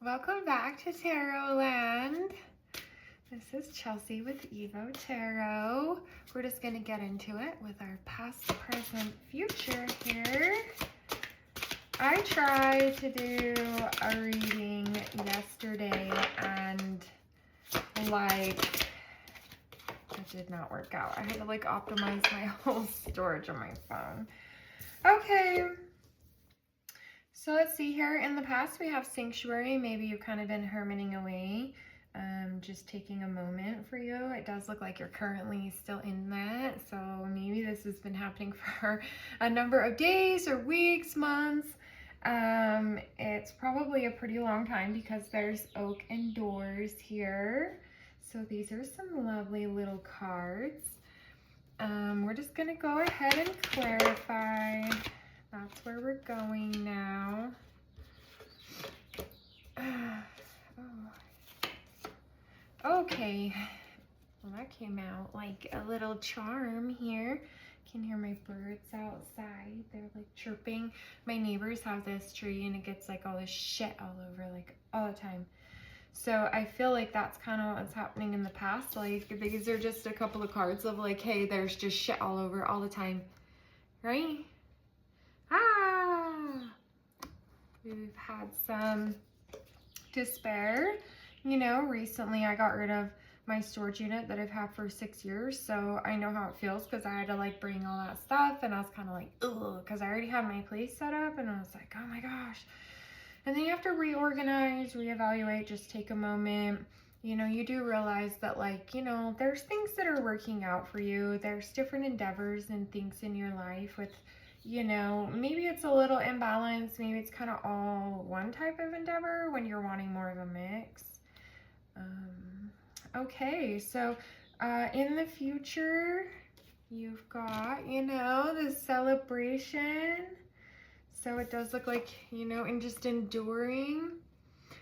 Welcome back to Tarot Land. This is Chylsie with Evo Tarot. We're just going to get into it with our past, present, future here. I tried to do a reading yesterday and it did not work out. I had to optimize my whole storage on my phone. Okay. So let's see here. In the past, we have sanctuary. Maybe you've kind of been hermiting away, just taking a moment for you. It does look like you're currently still in that. So maybe this has been happening for a number of days or weeks, months. It's probably a pretty long time because there's oak and doors here. So these are some lovely little cards. We're just going to go ahead and clarify. That's where we're going now. Okay. Well, that came out like a little charm here. You can hear my birds outside. They're chirping. My neighbors have this tree and it gets all this shit all over all the time. So I feel like that's kind of what's happening in the past. These are just a couple of cards of hey, there's just shit all over all the time. Right? We've had some despair. Recently I got rid of my storage unit that I've had for 6 years, so I know how it feels because I had to bring all that stuff, and I was kind of ugh, because I already had my place set up, and I was like, oh my gosh. And then you have to reorganize, reevaluate, just take a moment. You do realize that there's things that are working out for you. There's different endeavors and things in your life with maybe it's a little imbalanced. Maybe it's kind of all one type of endeavor when you're wanting more of a mix. Okay, so in the future, you've got, this celebration. So it does look like, and just enduring.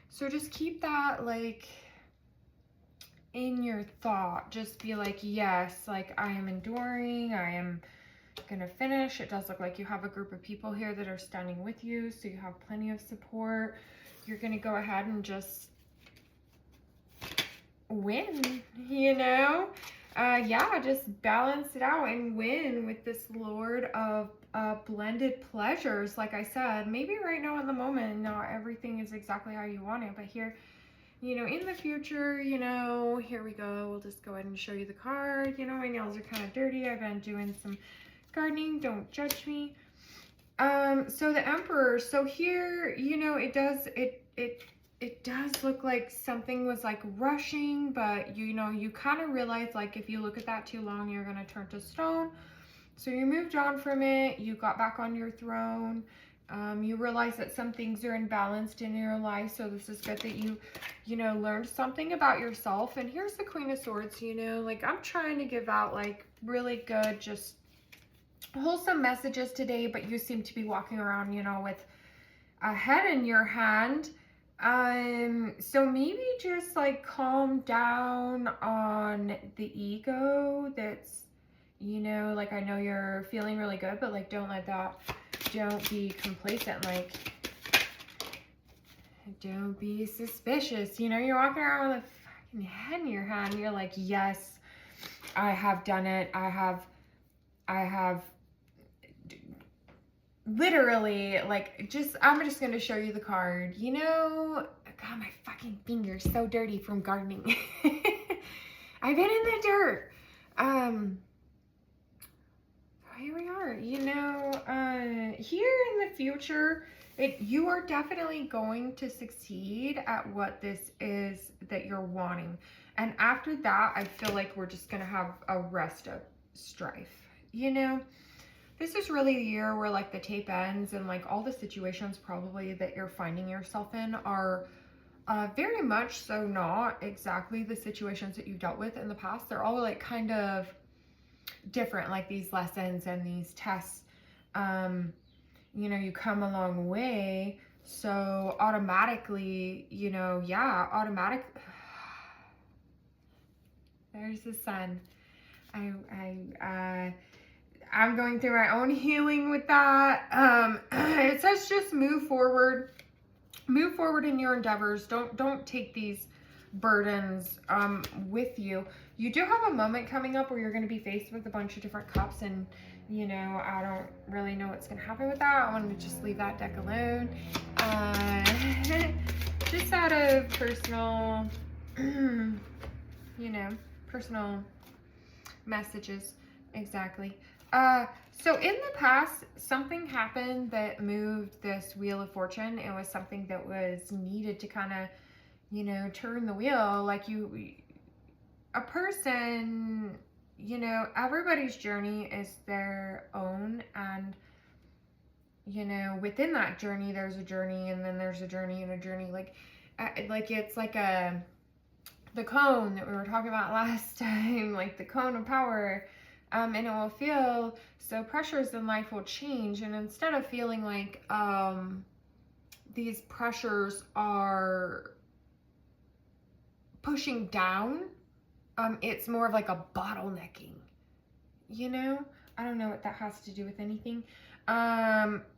So just keep that in your thought. Just be yes, I am enduring. I am gonna finish. It does look like you have a group of people here that are standing with you, so you have plenty of support. You're gonna go ahead and just win, yeah, just balance it out and win with this Lord of blended pleasures. Like I said, maybe right now in the moment not everything is exactly how you want it, but here, in the future, here we go. We'll just go ahead and show you the card. My nails are kind of dirty. I've been doing some gardening, don't judge me. So the Emperor, so here, it does look like something was rushing, but you kind of realize if you look at that too long, you're gonna turn to stone. So you moved on from it, you got back on your throne. You realize that some things are imbalanced in your life, so this is good that you learned something about yourself. And here's the Queen of Swords. I'm trying to give out really good, just wholesome messages today, but you seem to be walking around, with a head in your hand. So maybe just calm down on the ego that's, I know you're feeling really good, but don't let that, don't be complacent, don't be suspicious. You're walking around with a fucking head in your hand. You're yes, I have done it. I have literally, I'm just going to show you the card. God, my fucking finger's so dirty from gardening. I've been in the dirt. Here we are, here in the future, you are definitely going to succeed at what this is that you're wanting. And after that, I feel like we're just going to have a rest of strife, This is really the year where the tape ends, and all the situations probably that you're finding yourself in are very much so not exactly the situations that you've dealt with in the past. They're all kind of different, these lessons and these tests. You come a long way, so automatically, there's the sun. I'm going through my own healing with that. It says just move forward. move forward in your endeavors. Don't take these burdens with you. You do have a moment coming up where you're going to be faced with a bunch of different cups, and you know, I don't really know what's going to happen with that. I want to just leave that deck alone. Just out of personal, you know, personal messages. Exactly. So in the past, something happened that moved this Wheel of Fortune. It was something that was needed to kind of, you know, turn the wheel. Like a person, you know, everybody's journey is their own, and you know, within that journey, there's a journey, and then there's a journey and a journey. Like it's like the cone that we were talking about last time, like the cone of power. And it will feel so pressures in life will change, and instead of feeling like these pressures are pushing down, it's more of like a bottlenecking, you know? I don't know what that has to do with anything.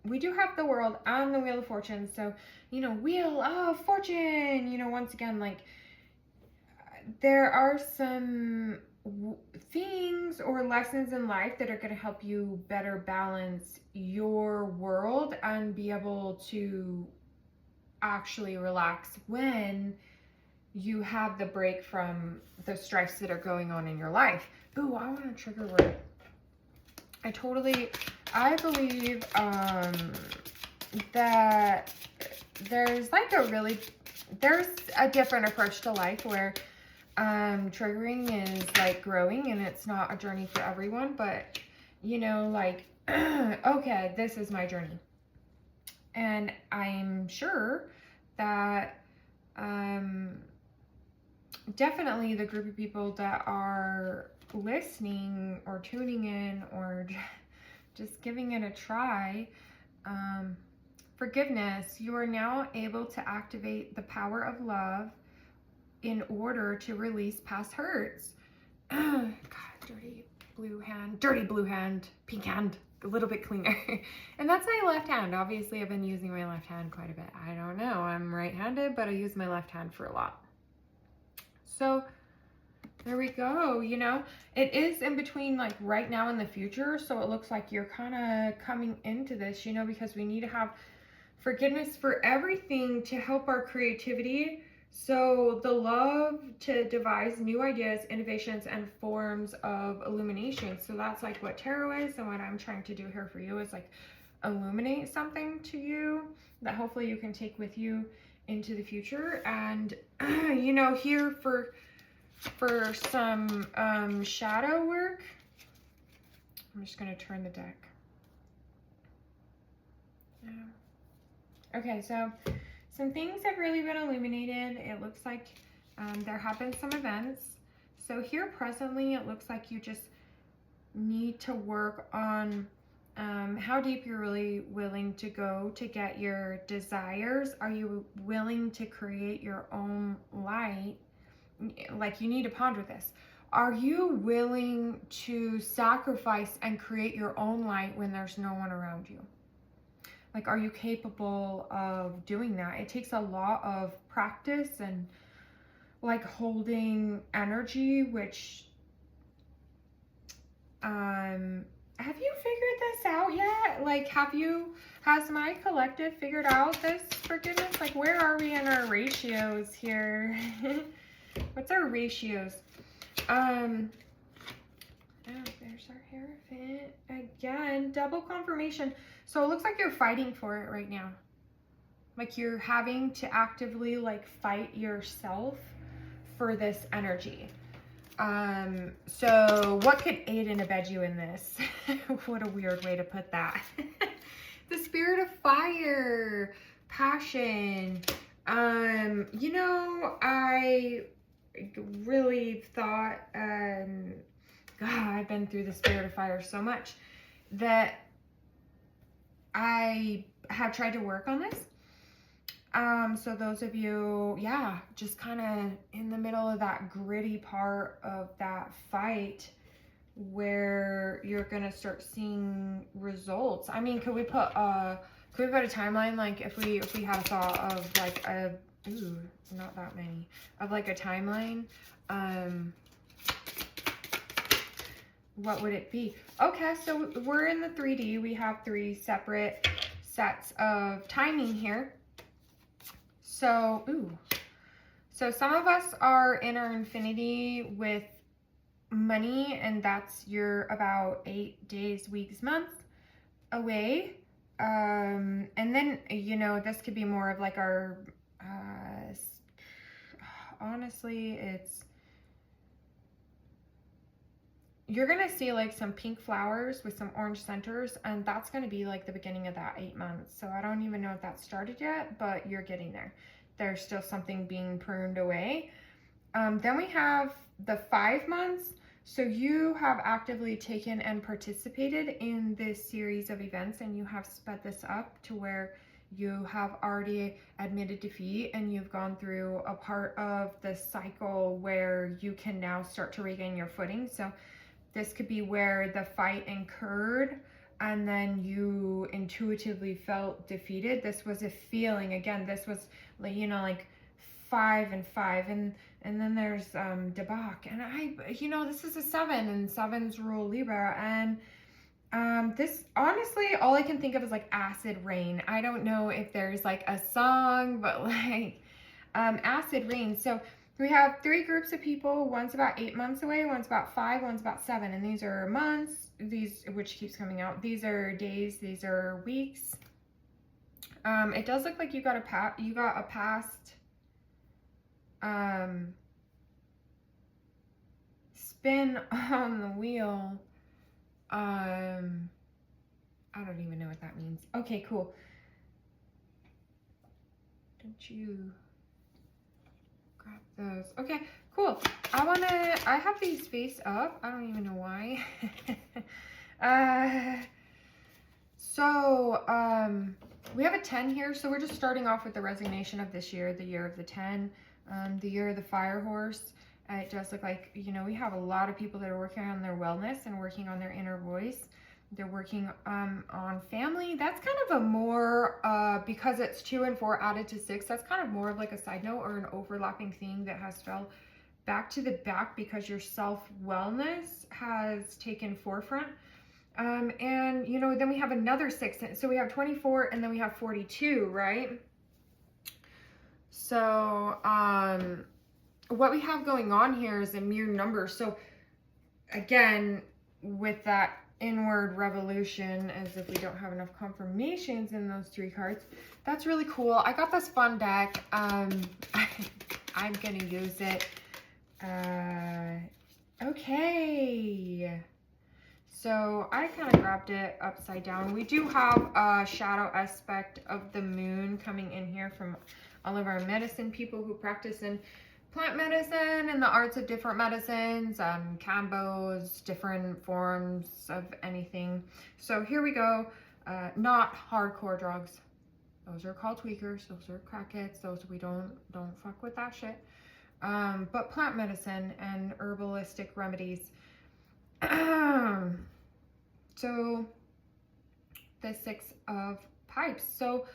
We do have the World and the Wheel of Fortune, so, you know, Wheel of Fortune, you know, once again, like, there are some things or lessons in life that are going to help you better balance your world and be able to actually relax when you have the break from the strifes that are going on in your life. Ooh, I want a trigger word. I believe that there's a different approach to life where triggering is like growing, and it's not a journey for everyone, but you know, like, okay, this is my journey. And I'm sure that definitely the group of people that are listening or tuning in or just giving it a try, forgiveness, you are now able to activate the power of love in order to release past hurts. God, dirty blue hand, pink hand, a little bit cleaner. And that's my left hand. Obviously, I've been using my left hand quite a bit. I don't know, I'm right-handed, but I use my left hand for a lot. So there we go. You know, it is in between, like, right now and the future. So it looks like you're kind of coming into this, you know, because we need to have forgiveness for everything to help our creativity. So the love to devise new ideas, innovations, and forms of illumination. So that's like what tarot is, and what I'm trying to do here for you is like illuminate something to you that hopefully you can take with you into the future. And you know, here for some shadow work, I'm just going to turn the deck. Okay, so some things have really been illuminated. It looks like there have been some events. So here presently, it looks like you just need to work on how deep you're really willing to go to get your desires. Are you willing to create your own light? Like, you need to ponder this. Are you willing to sacrifice and create your own light when there's no one around you? Like, are you capable of doing that? It takes a lot of practice and like holding energy, which have you figured this out yet? Like, has my collective figured out this forgiveness? Like, where are we in our ratios here? What's our ratios? Oh, there's our Hierophant again. Double confirmation. So it looks like you're fighting for it right now. Like, you're having to actively like fight yourself for this energy. So what could aid and abet you in this? What a weird way to put that. The Spirit of Fire, passion. You know, I really thought, God, I've been through the Spirit of Fire so much that I have tried to work on this. So those of you, yeah, just kind of in the middle of that gritty part of that fight where you're going to start seeing results. I mean, could we put Could we put a timeline? Like if we had a thought of like a, ooh, not that many, of like a timeline, what would it be? Okay, so we're in the 3D. We have 3 separate sets of timing here. So, ooh. So some of us are in our infinity with money, and that's you're about 8 days, weeks, months away. And then, you know, this could be more of like our, honestly, you're gonna see like some pink flowers with some orange centers, and that's gonna be like the beginning of that 8 months. So I don't even know if that started yet, but you're getting there. There's still something being pruned away. Then we have the 5 months. So you have actively taken and participated in this series of events, and you have sped this up to where you have already admitted defeat, and you've gone through a part of the cycle where you can now start to regain your footing. So this could be where the fight incurred and then you intuitively felt defeated. This was a feeling. Again, this was, you know, like 5 and 5, and then there's debauch, and you know, this is a 7, and 7s rule Libra, and this, honestly, all I can think of is like acid rain. I don't know if there's like a song, but like acid rain. So we have 3 groups of people. One's about 8 months away, one's about 5, one's about 7, and these are months, these, which keeps coming out, these are days, these are weeks. It does look like you got a past spin on the wheel. I don't even know what that means. Okay, cool. Don't you grab those? Okay, cool. I have these face up. I don't even know why. We have a 10 here, so we're just starting off with the resignation of this year, the year of the 10, the year of the fire horse. It does look like, you know, we have a lot of people that are working on their wellness and working on their inner voice. They're working on family. That's kind of a more, because it's 2 and 4 added to 6, that's kind of more of like a side note or an overlapping thing that has fell back to the back because your self-wellness has taken forefront. And, you know, then we have another 6. So we have 24 and then we have 42, right? So, what we have going on here is a mere number. So again, with that inward revolution, as if we don't have enough confirmations in those 3 cards, that's really cool. I got this fun deck. I'm gonna use it. Okay, so I kind of grabbed it upside down. We do have a shadow aspect of the moon coming in here from all of our medicine people who practice in plant medicine and the arts of different medicines, combos, different forms of anything. So here we go. Not hardcore drugs. Those are called tweakers. Those are crackheads. Those we don't fuck with that shit. But plant medicine and herbalistic remedies. So the 6 of pipes. So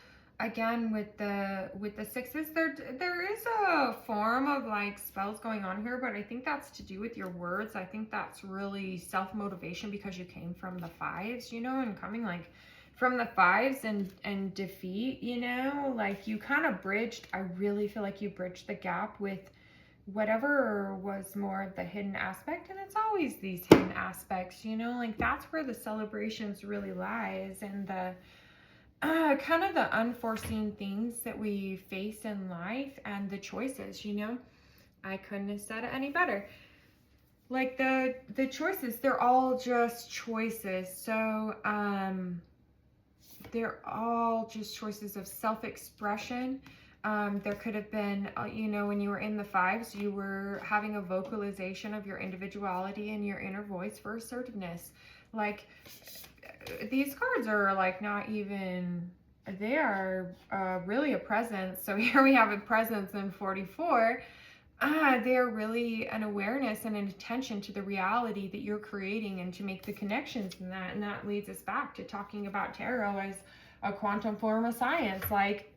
again, with the 6s, there is a form of like spells going on here, but I think that's to do with your words. I think that's really self-motivation because you came from the 5s, you know, and coming like from the 5s and defeat, you know, like you kind of bridged, I really feel like you bridged the gap with whatever was more of the hidden aspect, and it's always these hidden aspects, you know, like that's where the celebrations really lies, and the kind of the unforeseen things that we face in life and the choices, you know. I couldn't have said it any better. Like the choices, they're all just choices. So they're all just choices of self-expression. There could have been, you know, when you were in the 5s, you were having a vocalization of your individuality and your inner voice for assertiveness. Like, these cards are like not even, they are really a presence. So here we have a presence in 44. They are really an awareness and an attention to the reality that you're creating and to make the connections in that. And that leads us back to talking about tarot as a quantum form of science. Like,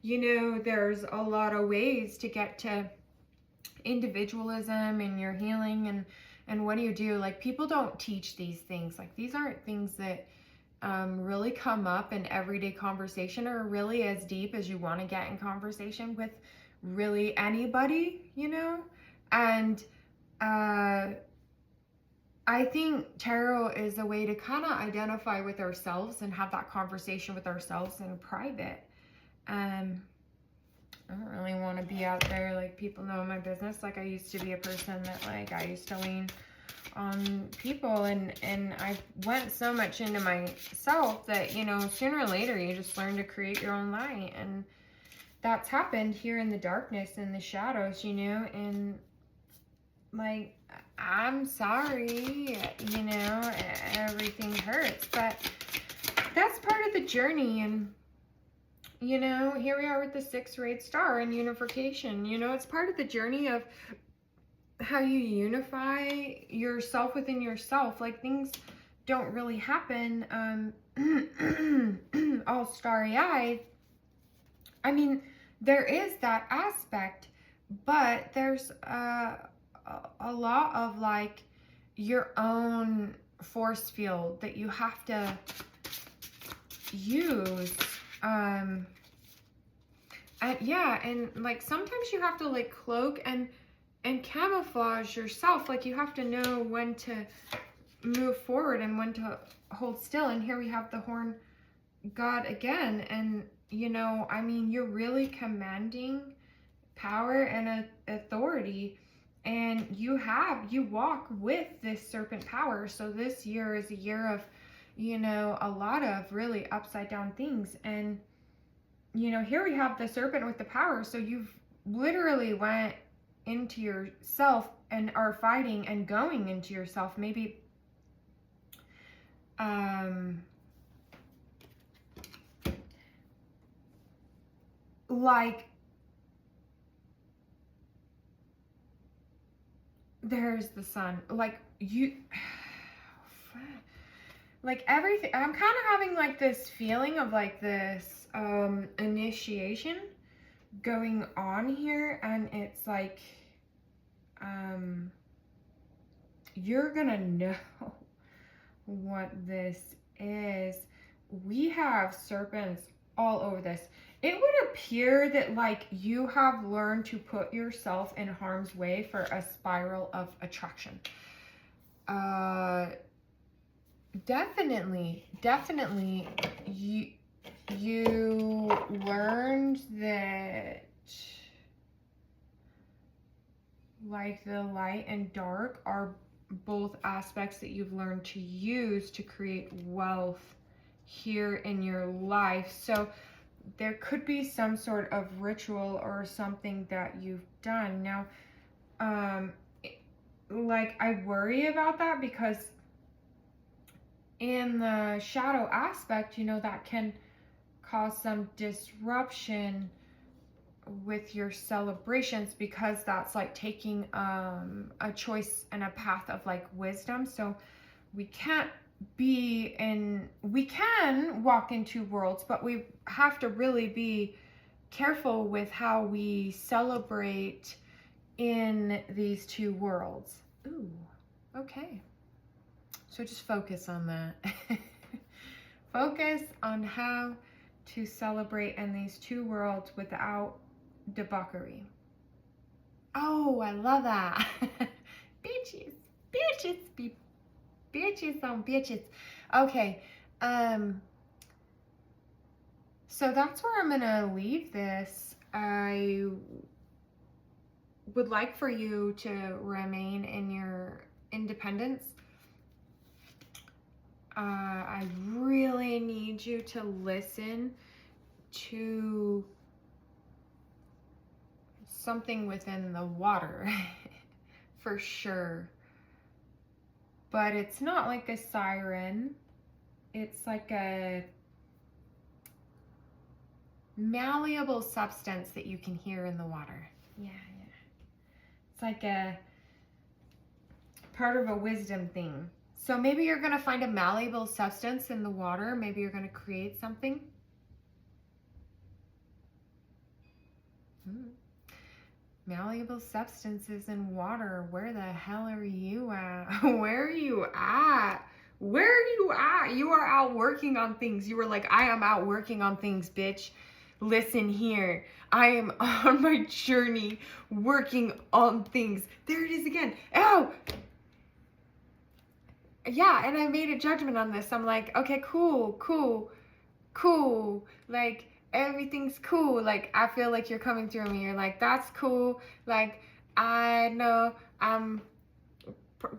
you know, there's a lot of ways to get to individualism and your healing, and what do you do? Like, people don't teach these things. Like, these aren't things that really come up in everyday conversation, or really as deep as you want to get in conversation with really anybody, you know? And I think tarot is a way to kind of identify with ourselves and have that conversation with ourselves in private. I don't really want to be out there, like, people know my business. Like, I used to be a person that, like, I used to lean on people, and I went so much into myself that, you know, sooner or later you just learn to create your own light. And that's happened here in the darkness, in the shadows, you know. And, like, I'm sorry, you know, everything hurts, but that's part of the journey. And, you know, here we are with the 6th rayed star and unification. You know, it's part of the journey of how you unify yourself within yourself. Like, things don't really happen all starry-eyed. I mean, there is that aspect, but there's a lot of, like, your own force field that you have to use. And yeah, and, like, sometimes you have to, like, cloak and camouflage yourself. Like, you have to know when to move forward and when to hold still. And here we have the horn god again. And, you know, I mean, you're really commanding power and authority, and you walk with this serpent power. So this year is a year of, you know, a lot of really upside down things. And, you know, here we have the serpent with the power. So you've literally went into yourself and are fighting and going into yourself. Maybe like, there's the sun. Like, you, like, everything. I'm kind of having, like, this feeling of, like, this initiation going on here. And it's like, you're gonna know what this is. We have serpents all over this. It would appear that, like, you have learned to put yourself in harm's way for a spiral of attraction. Definitely you learned that, like, the light and dark are both aspects that you've learned to use to create wealth here in your life. So there could be some sort of ritual or something that you've done. Now, like, I worry about that because in the shadow aspect, you know, that can cause some disruption with your celebrations, because that's like taking a choice and a path of, like, wisdom. So we can't we can walk in two worlds, but we have to really be careful with how we celebrate in these two worlds. Ooh, okay. So just focus on that. Focus on how to celebrate in these two worlds without debauchery. Oh, I love that. Bitches be bitches on bitches. Okay. So that's where I'm gonna leave this. I would like for you to remain in your independence. I really need you to listen to something within the water for sure. But it's not like a siren. It's like a malleable substance that you can hear in the water. Yeah. It's like a part of a wisdom thing. So maybe you're going to find a malleable substance in the water. Maybe you're going to create something. Malleable substances in water. Where the hell are you at? Where are you at? Where are you at? You are out working on things. You were like, I am out working on things, bitch. Listen here. I am on my journey working on things. There it is again. Ow! Yeah, and I made a judgment on this. I'm like, okay, cool. Like, everything's cool. Like, I feel like you're coming through me. You're like, that's cool. Like, I know I'm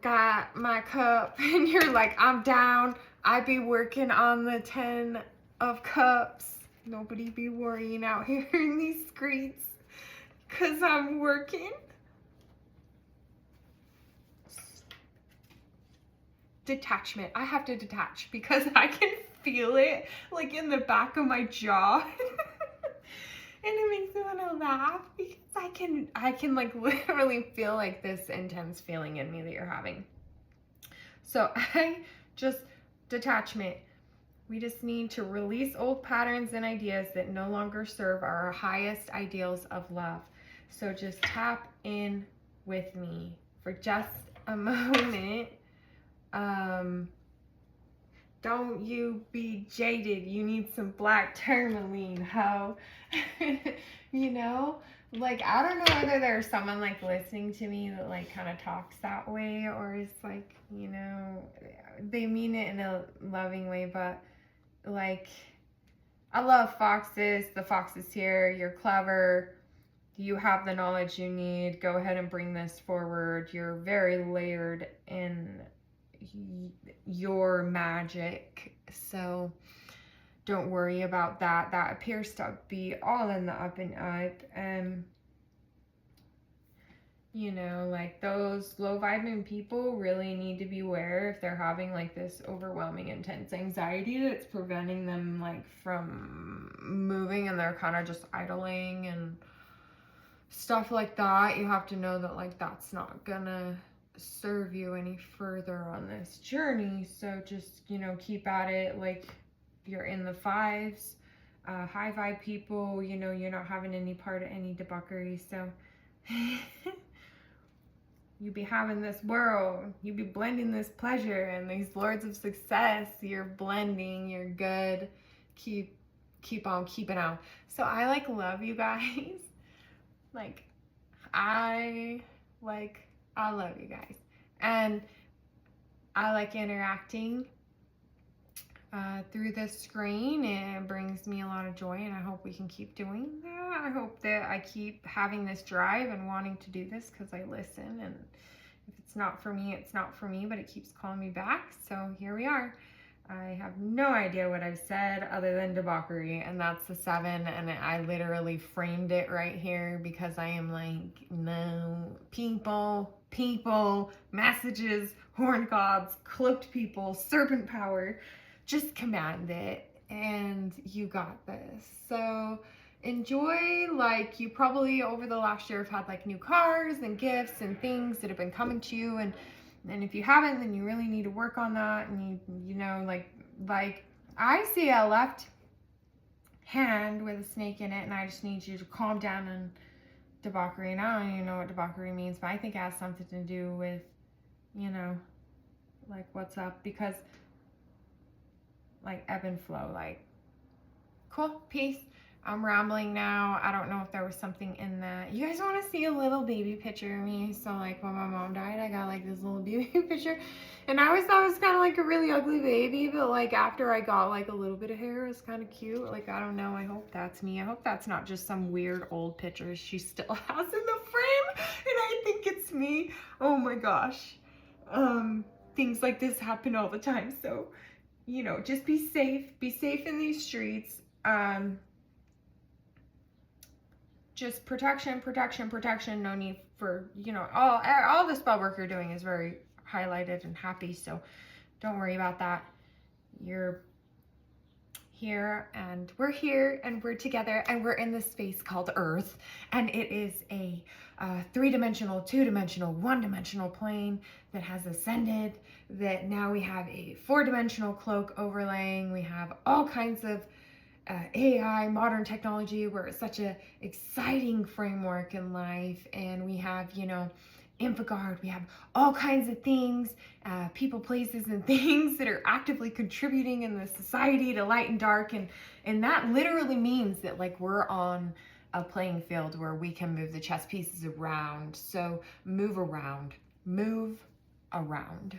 got my cup. And you're like, I'm down. I be working on the 10 of cups. Nobody be worrying out here in these streets. Because I'm working. Detachment. I have to detach because I can feel it like in the back of my jaw. And it makes me want to laugh because I can like literally feel like this intense feeling in me that you're having. So detachment. We just need to release old patterns and ideas that no longer serve our highest ideals of love. So just tap in with me for just a moment. Don't you be jaded. You need some black tourmaline, ho. You know? Like, I don't know whether there's someone, like, listening to me that, like, kind of talks that way, or is, like, you know, they mean it in a loving way, but, like, I love foxes. The fox is here. You're clever. You have the knowledge you need. Go ahead and bring this forward. You're very layered in your magic, so don't worry about that. That appears to be all in the up and up. You know, like, those low vibing people really need to be aware if they're having like this overwhelming intense anxiety that's preventing them like from moving, and they're kind of just idling and stuff like that. You have to know that like that's not gonna serve you any further on this journey. So just, you know, keep at it. Like, you're in the fives, high vibe people, you know, you're not having any part of any debauchery. So you be having this world, you be blending this pleasure and these lords of success. You're blending, you're good. Keep on keeping on. So I like love you guys. Like, I love you guys, and I like interacting through this screen. It brings me a lot of joy, and I hope we can keep doing that. I hope that I keep having this drive and wanting to do this because I listen, and if it's not for me, it's not for me, but it keeps calling me back. So here we are. I have no idea what I've said other than debauchery, and that's the 7, and I literally framed it right here because I am like, no, people, messages, horn gods, cloaked people, serpent power, just command it, and you got this. So enjoy. Like, you probably over the last year have had like new cars and gifts and things that have been coming to you, and if you haven't, then you really need to work on that. And you know, like I see a left hand with a snake in it, and I just need you to calm down and debauchery. And I don't even know what debauchery means, but I think it has something to do with, you know, like what's up, because like ebb and flow, like, cool, peace. I'm rambling now. I don't know if there was something in that. You guys want to see a little baby picture of me? So like when my mom died, I got like this little baby picture, and I always thought it was kind of like a really ugly baby, but like after I got like a little bit of hair, it was kind of cute. Like, I don't know. I hope that's me. I hope that's not just some weird old picture she still has in the frame, and I think it's me. Oh my gosh. Things like this happen all the time. So, you know, just be safe. Be safe in these streets. Just protection. No need for, you know, all the spell work you're doing is very highlighted and happy, so don't worry about that. You're here, and we're together, and we're in this space called Earth, and it is a three-dimensional, two-dimensional, one-dimensional plane that has ascended, that now we have a four-dimensional cloak overlaying. We have all kinds of AI, modern technology. We're such a exciting framework in life, and we have, you know, InfoGuard. We have all kinds of things, people, places, and things that are actively contributing in the society to light and dark, and that literally means that, like, we're on a playing field where we can move the chess pieces around. So move around, move around.